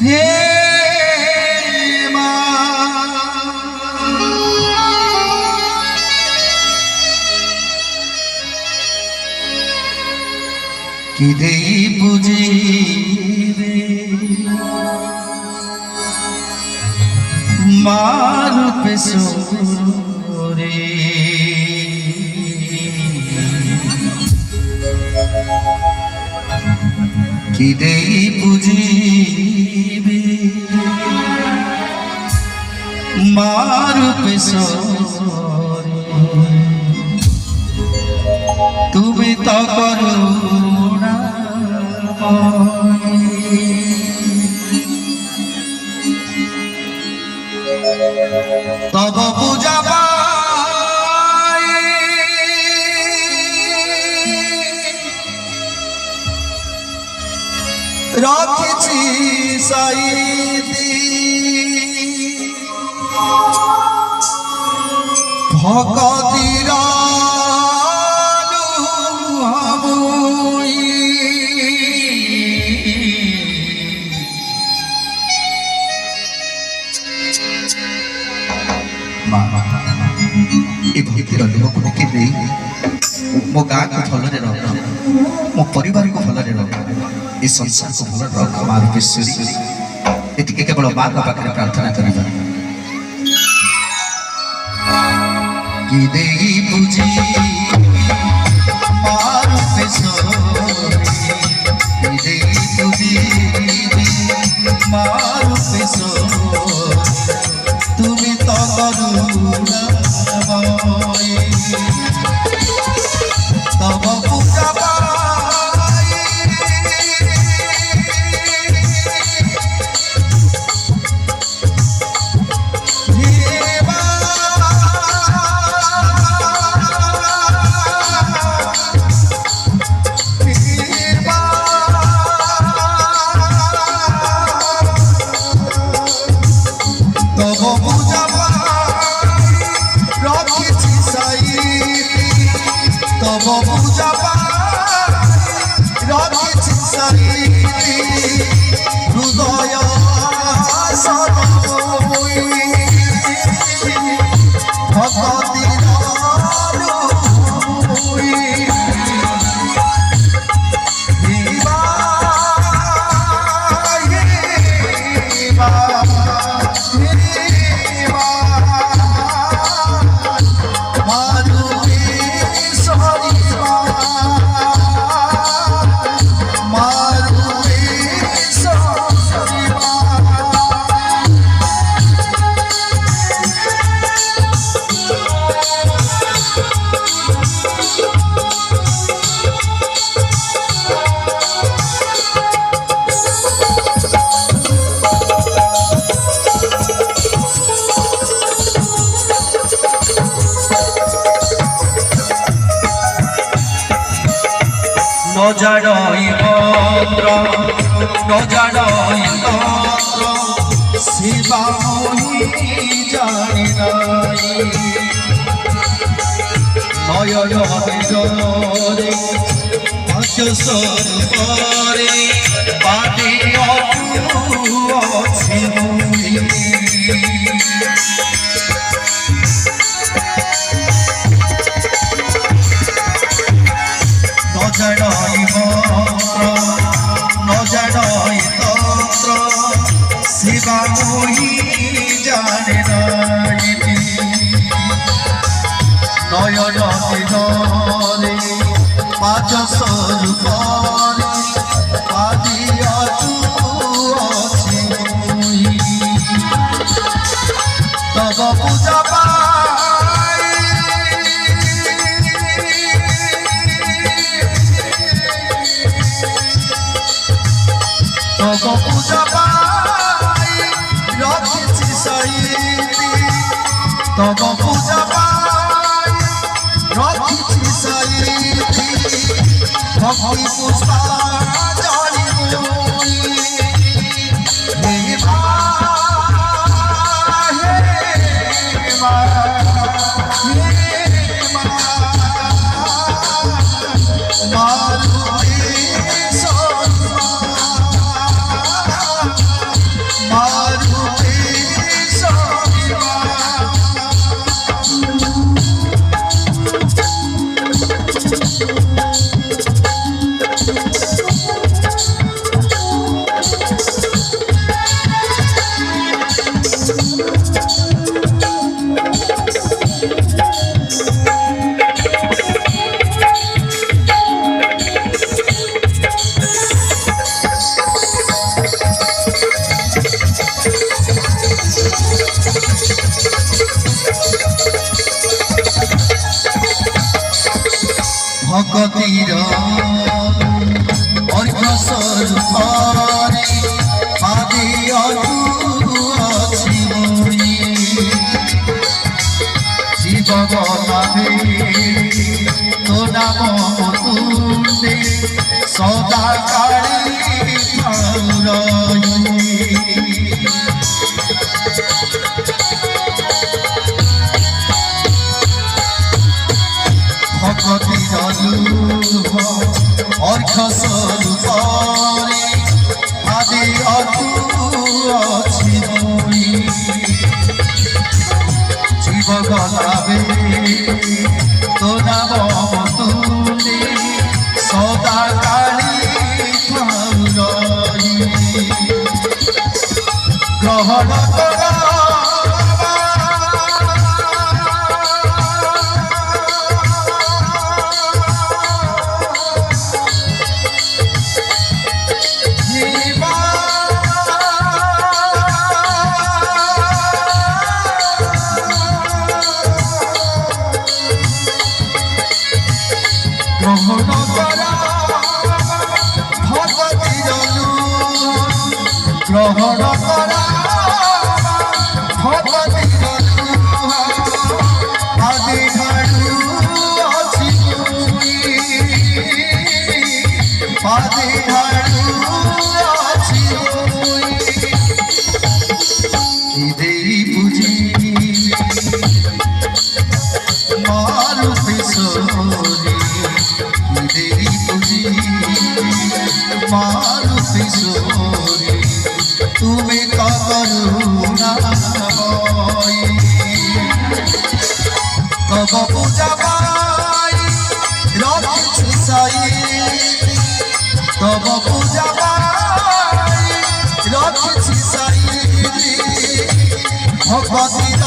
हे कि देई बुझीबे मार पे सोरे कि देई बुझीबे मार पे सोरे तुम्हें तो करुणा तब पूजा रखी साईदी भगतीर भक्तिर लोक देखी दे मो गाँ को भलरे रख मो परिवार को भलरे रख ये संसार को भलरे रख माँ रूपेश्वरी ये केवल माँ का पाखे प्रार्थना करवा कि देई बुझी माँ रूपेश्वरी कि देई बुझी माँ रूपेश्वरी तुम्हें तो करुणा तब पूजा हृदय नजाड़ई मंत्र नजाड़ई तंत्र शिवा जानी नयन रे पंच स्वरूपरे पादी नजाड़ई मंत्र नजाड़ई तंत्र शिवा जाने नयन रे पाँच स्वरूप तब पूजा तब पूजा रखी साईदी तब पूजा रखी साईदी भक्ति पुष्पांजलि ভকতির অর্ঘসর পরে পাদে অছি মরি জীবনাভে তো নাম তুলে সদা কালে অর্ঘসর পরে পাদে অছি মরি জীবনাভে তো নাম তুলে সদা কালে গ্রহণ করা গ্রহণ করা ভগতির গ্রহণ করা ভগতির আদি ধারু অছি আদি ধারু অছি দেই বুঝি মারুতি সরি দেই বুঝি মারুতি সরি তুমি করুণাময়ী তব পূজা পাই রক্ষি সাই তব পূজা পাই রক্ষি সাই ভগবতীর